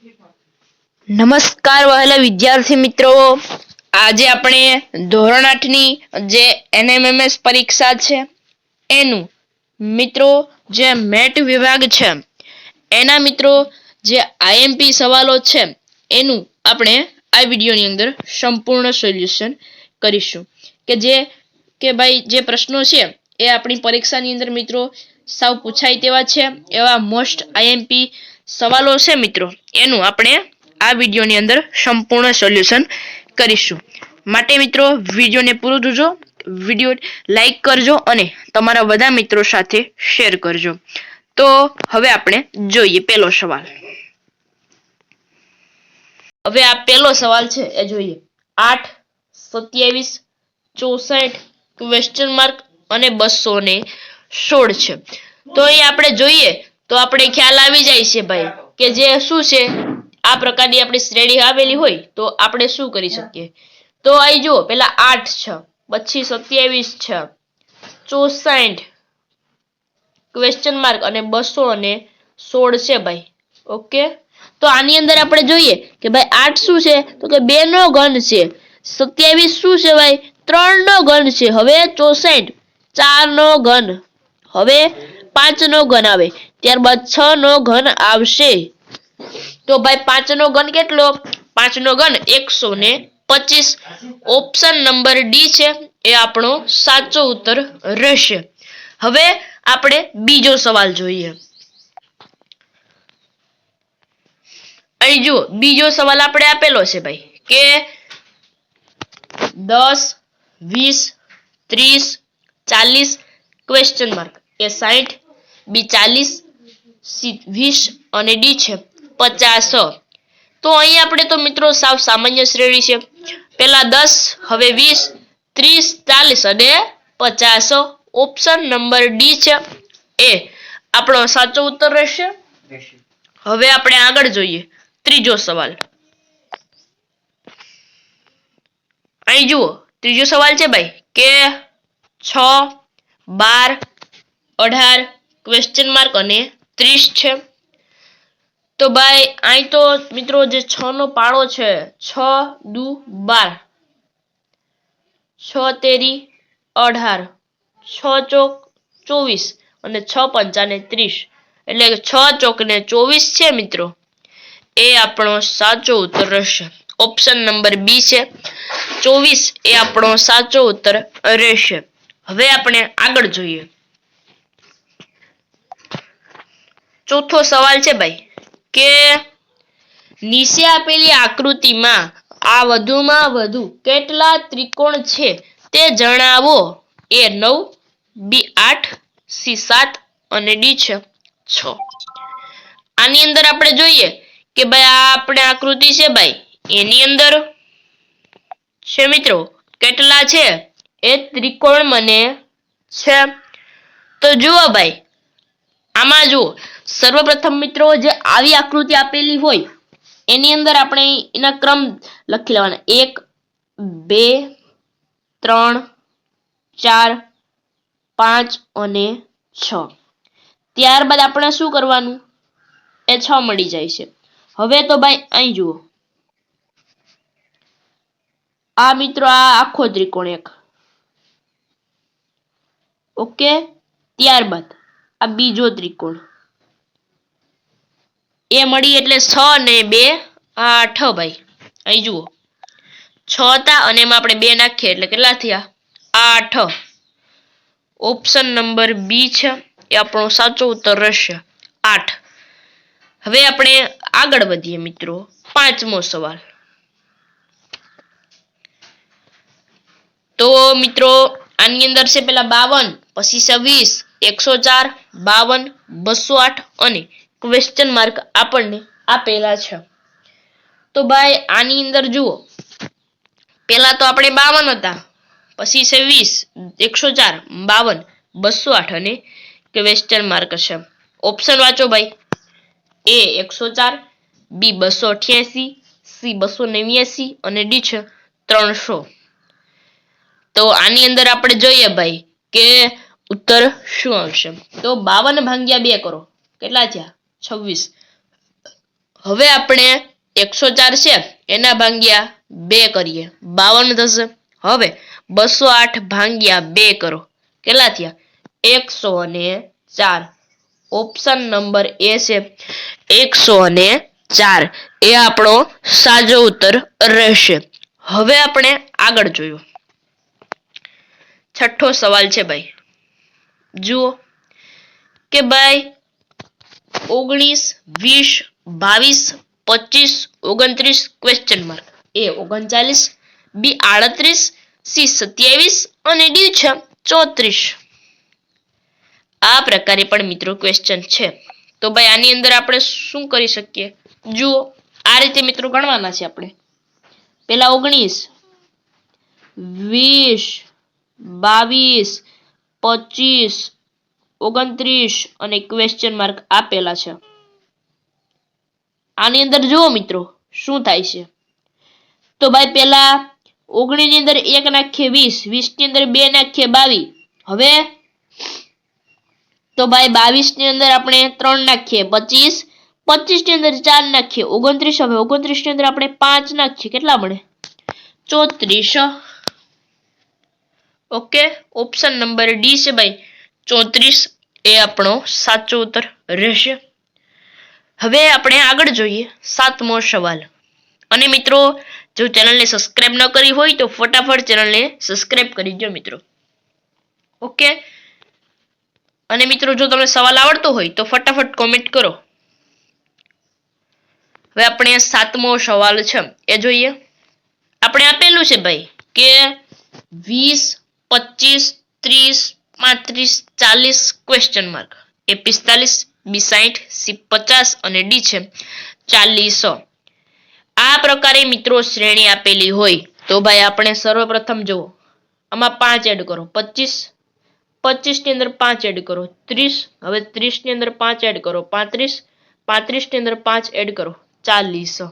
નમસ્કાર વહેલા વિદ્યાર્થી મિત્રો, આજે આપણે ધોરણ 8 ની જે NMMS પરીક્ષા છે એનું મિત્રો જે મેટ વિભાગ છે એના મિત્રો જે IMP સવાલો છે એનું આપણે આ વિડિયોની અંદર સંપૂર્ણ સોલ્યુશન કરીશું કે ભાઈ જે પ્રશ્નો છે એ આપણી પરીક્ષાની અંદર મિત્રો સાવ પૂછાય તેવા છે, એવા મોસ્ટ IMP સવાલો છે મિત્રો, એનું આપણે આ વિડિયોની અંદર સંપૂર્ણ સોલ્યુશન કરીશું. માટે મિત્રો વિડિયોને પૂરો જોજો, વિડિયો લાઈક કરજો અને તમારા બધા મિત્રો સાથે શેર કરજો. તો હવે આપણે જોઈએ પહેલો સવાલ. હવે આ પહેલો સવાલ છે એ જોઈએ. 8, 27, 64 ક્વેશ્ચન માર્ક અને 216 છે. તો અહીં આપણે જોઈએ તો આપણે ખ્યાલ આવી જાય છે ભાઈ કે જે શું છે, આ પ્રકારની આપણી શ્રેણી આવેલી હોય તો આપણે શું કરી શકીએ. તો અહીં જુઓ, પેલા 8 છે, પછી 27 છે, 64 ક્વેશ્ચન માર્ક અને 216 છે ભાઈ. ઓકે, તો આની અંદર આપણે જોઈએ કે ભાઈ 8 શું છે તો કે 2 નો ઘન છે, 27 શું છે ભાઈ 3 નો ઘન છે, હવે 64 4 નો ઘન, હવે 5 નો ઘન આવે, ત્યારબાદ 6 નો ઘન આવશે. તો ભાઈ 5 નો ઘન કેટલો? 5 નો ઘન 125. ઓપ્શન નંબર ડી છે એ આપણો સાચો ઉત્તર રહેશે. હવે આપણે બીજો સવાલ જોઈએ. અહીં જુઓ, બીજો સવાલ આપણે આપેલો છે ભાઈ કે 10, 20, 30, 40 ક્વેશ્ચન માર્ક, એ 60, બી 40, સી 20 અને ડી છે 50. તો અહીં આપણે તો મિત્રો સાવ સામાન્ય શ્રેણી છે. પેલા 10, હવે 20, 30, 40 અને 50. ઓપ્શન નંબર ડી છે એ આપણો સાચો ઉત્તર રહેશે. હવે આપણે આગળ જોઈએ ત્રીજો સવાલ. અહીં જુઓ, ત્રીજો સવાલ છે ભાઈ કે 6, 12, 18 ક્વેશ્ચન માર્ક અને 30 છે. તો ભાઈ અહીં તો મિત્રો જે 6 નો પાળો છે, 6 દુ 12, 6 તેરી 18, 6 ચોક 24 અને 6 પંચાને 30, એટલે કે 6 ચોક ને 24 છે મિત્રો, એ આપણો સાચો ઉત્તર રહેશે. ઓપ્શન નંબર બી છે 24 એ આપણો સાચો ઉત્તર રહેશે. હવે આપણે આગળ જોઈએ. ચોથો સવાલ છે ભાઈ કે નીચે આપેલી આકૃતિમાં આ વધુમાં વધુ કેટલા ત્રિકોણ છે તે જણાવો. એ 9, બી 8, સી 7 અને ડી છે 6. આની અંદર આપણે જોઈએ કે ભાઈ આ આપણે આકૃતિ છે ભાઈ, એની અંદર છે મિત્રો કેટલા છે એ ત્રિકોણ મને છે. તો જુઓ ભાઈ, આમાં જુઓ, સર્વપ્રથમ મિત્રો જે આવી આકૃતિ આપેલી હોય એની અંદર આપણે એના ક્રમ લખી લેવાના. 1, 2, 3, 4, 5 અને 6. ત્યારબાદ આપણે શું કરવાનું, એ 6 મળી જાય છે. હવે તો ભાઈ અહીં જુઓ, આ મિત્રો આ આખો ત્રિકોણ એક. ઓકે, ત્યારબાદ આ બીજો ત્રિકોણ, એ મળી એટલે 6 ને 2 8 ભાઈ. અહીં જુઓ 6 હતા અને એમાં આપણે 2 નાખીએ એટલે કેટલા થયા 8. ઓપ્શન નંબર બી છે એ આપણો સાચો ઉત્તર રહેશે 8. હવે આપણે આગળ વધીએ મિત્રો. પાંચમો સવાલ. તો મિત્રો આની અંદર છે પેલા 52, પછી 26, 104, 52, 208 અને ક્વેશ્ચન માર્ક આપણને આપેલા છે. તો ભાઈ આની અંદર જુઓ, પેલા તો આપણે 52 હતા, પછી 26, 104, 52, 208 અને ક્વેશ્ચન માર્ક છે. ઓપ્શન વાંચો ભાઈ. એ 104, બી 288, સી 289 અને ડી છે 300. તો આની અંદર આપણે જોઈએ ભાઈ કે ઉત્તર શું આવશે. તો 52 ભાગ્યા 2 કરો, કેટલા થયા 26. હવે આપણે 104 છે એના ભાગ્યા 2 કરીએ 52 થશે. હવે 208 ભાગ્યા 2 કરો કેટલા થયા 104. ઓપ્શન નંબર એ છે 104 એ આપણો સાચો ઉત્તર રહેશે. હવે આપણે આગળ જોયું. છઠ્ઠો સવાલ છે ભાઈ, જુઓ કે ભાઈ 19, 20, 22, 25, 29 ક્વેશ્ચન માર્ક. એ 39, બી 38, સી 27 અને ડી છે 34. આ પ્રકારે પણ મિત્રો ક્વેશ્ચન છે. તો ભાઈ આની અંદર આપણે શું કરી શકીએ? જુઓ આ રીતે મિત્રો ગણવાના છે આપણે. પેલા 19, 20, 22, 25, 29 અને ક્વેશ્ચન માર્ક આપેલા છે. આની અંદર જુઓ મિત્રો શું થાય છે. તો ભાઈ પેલા 19 ની અંદર 1 નાખીએ 20, 20 ની અંદર 2 નાખીએ 22. હવે તો ભાઈ 22 ની અંદર આપણે 3 નાખીએ 25, 25 ની અંદર 4 નાખીએ 29. હવે 29 ની અંદર આપણે 5 નાખીએ કેટલા મળે 34. ઓકે, ઓપ્શન નંબર ડી છે ભાઈ 34 એ આપણો સાચો ઉત્તર રહેશે. હવે આપણે આગળ જોઈએ 7મો સવાલ. અને મિત્રો જો ચેનલને સબસ્ક્રાઇબ ન કરી હોય તો ફટાફટ ચેનલને સબસ્ક્રાઇબ કરી દો મિત્રો. ઓકે, અને મિત્રો જો તમને સવાલ આવડતો હોય તો ફટાફટ કોમેન્ટ કરો. હવે આપણે 7મો સવાલ છે એ જોઈએ. આપણે આપેલું છે ભાઈ કે 20, 25, 30, 35, 40 ક્વેશ્ચન માર્ક. એ 45, બી 60, સી 50 અને ડી છે 40. આ પ્રકારે મિત્રો શ્રેણી આપેલી હોય તો ભાઈ આપણે સર્વપ્રથમ જુઓ આમાં 5 એડ કરો 25, 25 ની અંદર 5 એડ કરો 30. હવે 30 ની અંદર 5 એડ કરો 35, 35 ની અંદર 5 એડ કરો 40.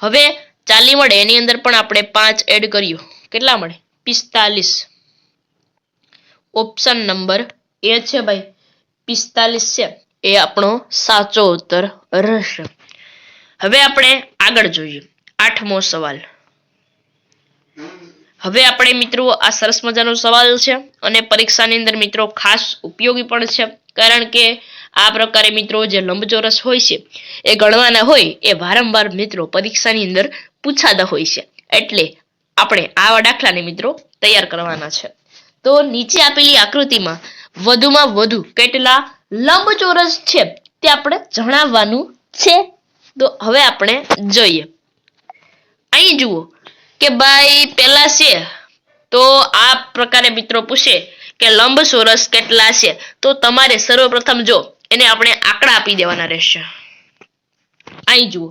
હવે 40 મળે એની અંદર પણ આપણે 5 એડ કર્યું કેટલા મળે 45. ઓપ્શન નંબર એ છે ભાઈ 45 છે એ આપણો સાચો ઉત્તર રહેશે. હવે આપણે આગળ જોઈએ 8મો સવાલ. હવે આપણે મિત્રો આ સરસ મજાનો સવાલ છે અને પરીક્ષાની અંદર મિત્રો ખાસ ઉપયોગી પણ છે. કારણ કે આ પ્રકારે મિત્રો જે લંબચોરસ હોય છે એ ગણવાના હોય એ વારંવાર મિત્રો પરીક્ષાની અંદર પૂછાતા હોય છે. એટલે આપણે આવા દાખલાને મિત્રો તૈયાર કરવાના છે. તો નીચે આપેલી આકૃતિમાં વધુમાં વધુ કેટલા લંબચોરસ છે તે આપણે જણાવવાનું છે. તો હવે આપણે જોઈએ. અહીં જુઓ કે ભાઈ પેલા છે તો આ પ્રકારે મિત્રો પૂછે કે લંબચોરસ કેટલા છે તો તમારે સર્વપ્રથમ જો એને આપણે આંકડા આપી દેવાના રહેશે. અહીં જુઓ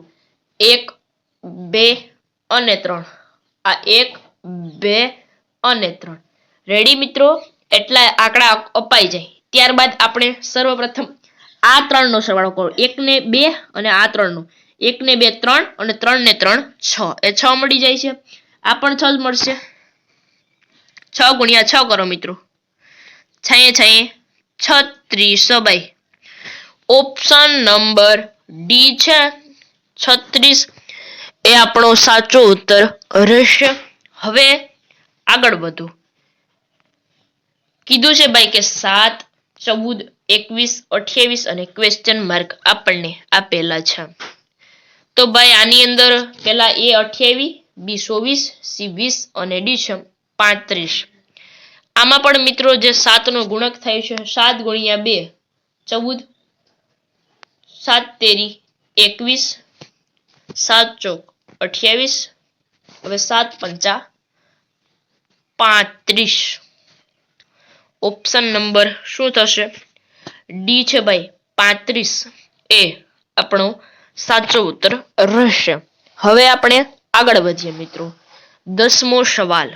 1, 2 અને 3. આ 1, 2 અને 3 રેડી મિત્રો. એટલા આંકડા અપાઈ જાય ત્યારબાદ આપણે સર્વપ્રથમ આ 3 નો સરવાળો કરો. 1 ને 2 અને આ 3 નો 1 ને 2 3 અને 3 ને 3 6. એ 6 મળી જાય છે. આ પણ 6 જ મળશે. 6 ગુણ્યા 6 કરો મિત્રો 6 36 ભાઈ. ઓપ્શન નંબર ડી છે 36 એ આપણો સાચો ઉત્તર રહેશે. હવે આગળ વધુ કીધું છે ભાઈ કે 7, 14, 21, 28 અને ક્વેશ્ચન માર્ક આપણને આપેલા છે. તો ભાઈ આની અંદર પેલા એ 28, બી 24, સી 20 અને ડી છે 35. આમાં પણ મિત્રો જે 7 નો ગુણક થાય છે 7 ગુણ્યા 2 14, 7 તેરી 21, 7 ચોક 28. હવે 7 પંચા 35. ઓપ્શન નંબર શું થશે ડી છે ભાઈ 35 એ આપણો સાચો ઉત્તર રહેશે. હવે આપણે આગળ વધીએ મિત્રો 10મો સવાલ.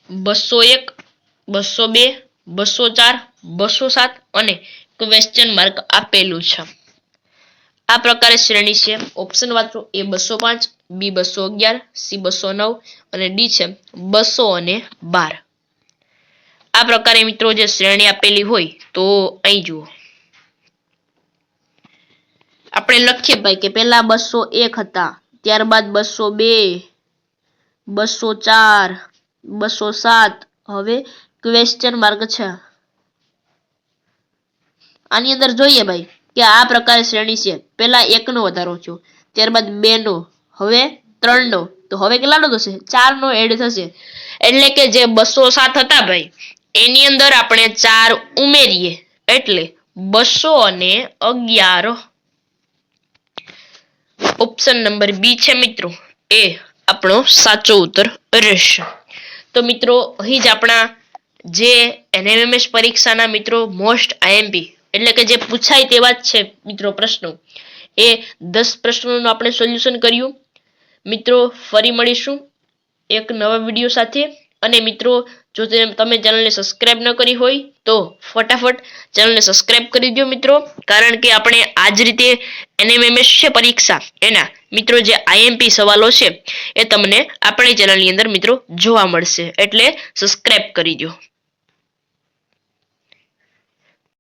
201, 202, 204, 207 અને ક્વેશ્ચન માર્ક આપેલું છે. આ પ્રકારે શ્રેણી છે. ઓપ્શન વાંચો. એ 205, બી 211, સી 209 અને ડી છે 212. આ પ્રકારે મિત્રો જે શ્રેણી આપેલી હોય તો અહીં જુઓ આપણે લખીએ ભાઈ કે પેલા 201 હતા, ત્યારબાદ 202, 204, 207. હવે ક્વેશ્ચન માર્ક છે. આની અંદર જોઈએ ભાઈ કે આ પ્રકારે શ્રેણી છે. પેલા 1 નો વધારો થયો, ત્યારબાદ 2 નો, હવે 3 નો, તો હવે કેટલાનો થશે? 4 નો એડ થશે. એટલે કે જે 207 હતા ભાઈ એની અંદર આપણે 4 ઉમેરીએ એટલે 211. ઓપ્શન નંબર બી છે મિત્રો એ આપણો સાચો ઉત્તર રહેશે. તો મિત્રો અહીં જ આપણા જે એનએમએમએસ પરીક્ષાના મિત્રો મોસ્ટ આઈએમપી એટલે કે જે પૂછાય તેવા જ છે મિત્રો પ્રશ્નો, એ 10 પ્રશ્નોનું આપણે સોલ્યુશન કર્યું. મિત્રો ફરી મળીશું એક નવા વિડીયો સાથે. અને મિત્રો જો તમે ચેનલને સબસ્ક્રાઇબ ન કરી હોય તો ફટાફટ ચેનલને સબસ્ક્રાઇબ કરી દો મિત્રો, કારણ કે આપણે આ જ રીતે એનએમએમએસ છે પરીક્ષા એના મિત્રો જે આઈએમપી સવાલો છે એ તમને આપણી ચેનલની અંદર મિત્રો જોવા મળશે, એટલે સબસ્ક્રાઇબ કરી દો.